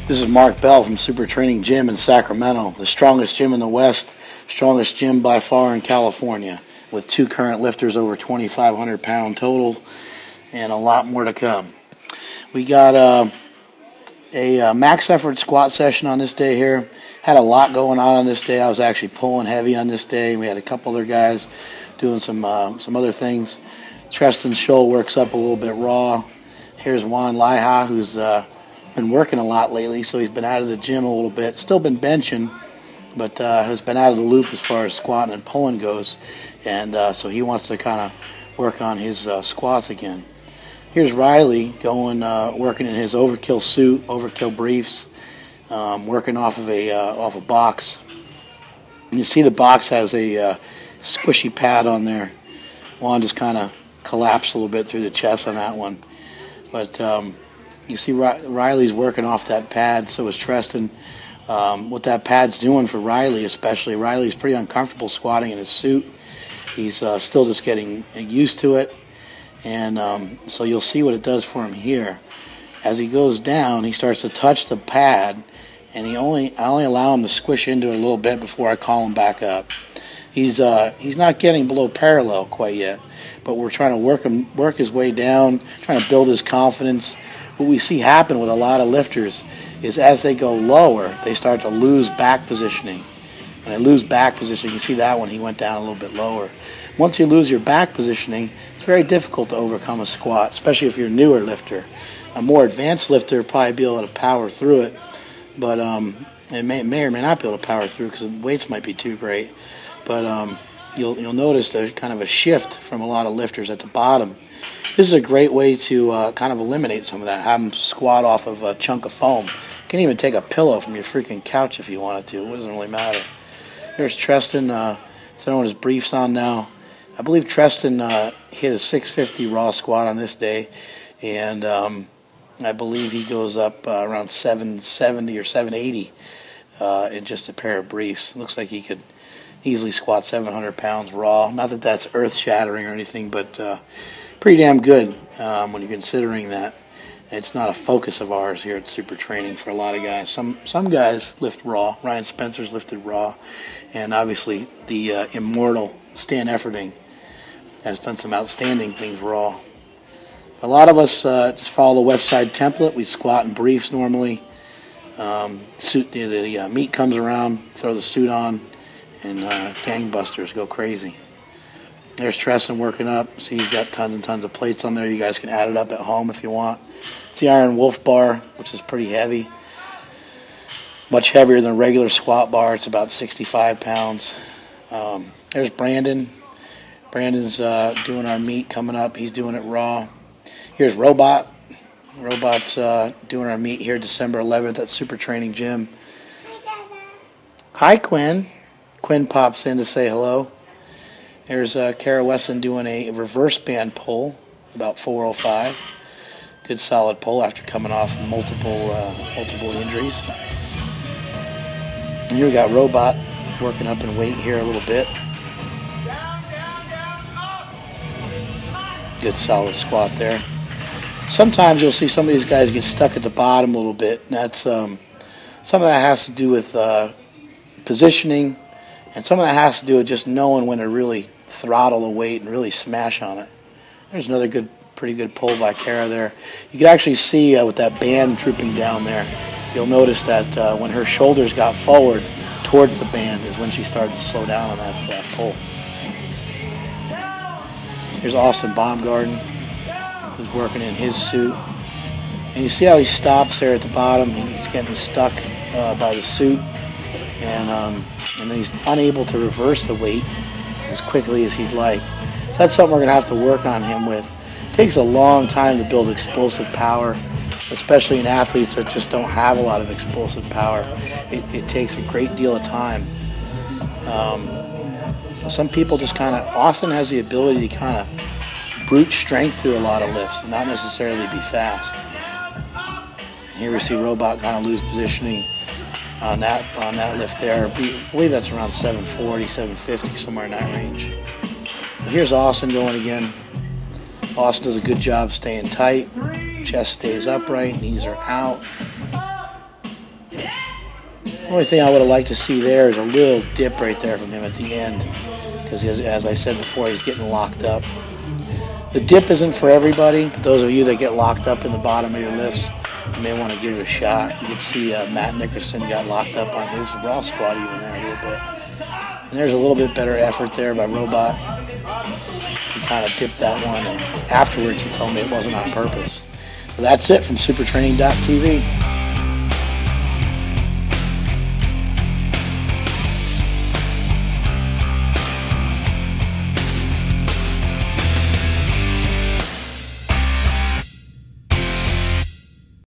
This is Mark Bell from Super Training Gym in Sacramento, the strongest gym in the West, strongest gym by far in California, with 2 current lifters over 2,500 pound total, and a lot more to come. We got a max effort squat session on this day here. Had a lot going on this day. I was actually pulling heavy on this day. We had a couple other guys doing some other things. Treston Shull works up a little bit raw. Here's Juan Laiha, who's been working a lot lately, so he's been out of the gym a little bit. Still been benching, but has been out of the loop as far as squatting and pulling goes, and so he wants to kind of work on his squats again. Here's Riley going working in his overkill suit, overkill briefs, working off of a box. You see the box has a squishy pad on there. Juan just kind of collapsed a little bit through the chest on that one, but you see Riley's working off that pad, so is Treston. What that pad's doing for Riley especially, Riley's pretty uncomfortable squatting in his suit. He's still just getting used to it, and so you'll see what it does for him here. As he goes down, he starts to touch the pad, and I only allow him to squish into it a little bit before I call him back up. He's not getting below parallel quite yet, but we're trying to work his way down, trying to build his confidence. What we see happen with a lot of lifters is as they go lower, they start to lose back positioning. When they lose back positioning, you see that one, he went down a little bit lower. Once you lose your back positioning, it's very difficult to overcome a squat, especially if you're a newer lifter. A more advanced lifter will probably be able to power through it, but it may or may not be able to power through because the weights might be too great. But you'll notice there's kind of a shift from a lot of lifters at the bottom. This is a great way to kind of eliminate some of that. Have them squat off of a chunk of foam. You can even take a pillow from your freaking couch if you wanted to. It doesn't really matter. There's Treston throwing his briefs on now. I believe Treston hit a 650 raw squat on this day, and I believe he goes up around 770 or 780 in just a pair of briefs. Looks like he could easily squat 700 pounds raw. Not that that's earth-shattering or anything, but pretty damn good when you're considering that it's not a focus of ours here at Super Training for a lot of guys. Some guys lift raw. Ryan Spencer's lifted raw, and obviously the immortal Stan Efferding has done some outstanding things raw. A lot of us just follow the West Side template. We squat in briefs normally. The meat comes around, throw the suit on, and gangbusters, go crazy. There's Treston working up. See, he's got tons and tons of plates on there. You guys can add it up at home if you want. It's the Iron Wolf bar, which is pretty heavy. Much heavier than a regular squat bar. It's about 65 pounds. There's Brandon. Brandon's doing our meat coming up. He's doing it raw. Here's Robot. Robot's doing our meet here December 11th at Super Training Gym. Hi, Quinn. Quinn pops in to say hello. There's Kara Wesson doing a reverse band pull, about 405. Good solid pull after coming off multiple injuries. And here we got Robot working up in weight here a little bit. Good solid squat there. Sometimes you'll see some of these guys get stuck at the bottom a little bit, and that's some of that has to do with positioning, and some of that has to do with just knowing when to really throttle the weight and really smash on it. There's another pretty good pull by Kara there. You can actually see with that band drooping down there, you'll notice that when her shoulders got forward towards the band is when she started to slow down on that pull. Here's Austin Baumgarten, who's working in his suit. And you see how he stops there at the bottom. He's getting stuck by the suit. And then he's unable to reverse the weight as quickly as he'd like. So that's something we're going to have to work on him with. It takes a long time to build explosive power, especially in athletes that just don't have a lot of explosive power. It takes a great deal of time. Some people just kind of, Austin has the ability to kind of brute strength through a lot of lifts, and not necessarily be fast. And here we see Robot kind of lose positioning on that lift there. I believe that's around 740, 750, somewhere in that range. So here's Austin going again. Austin does a good job staying tight. Chest stays upright, knees are out. The only thing I would have liked to see there is a little dip right there from him at the end, because as I said before, he's getting locked up. The dip isn't for everybody, but those of you that get locked up in the bottom of your lifts, you may want to give it a shot. You can see Matt Nickerson got locked up on his raw squat even there a little bit. And there's a little bit better effort there by Robot. He kind of dipped that one, and afterwards he told me it wasn't on purpose. So that's it from supertraining.tv.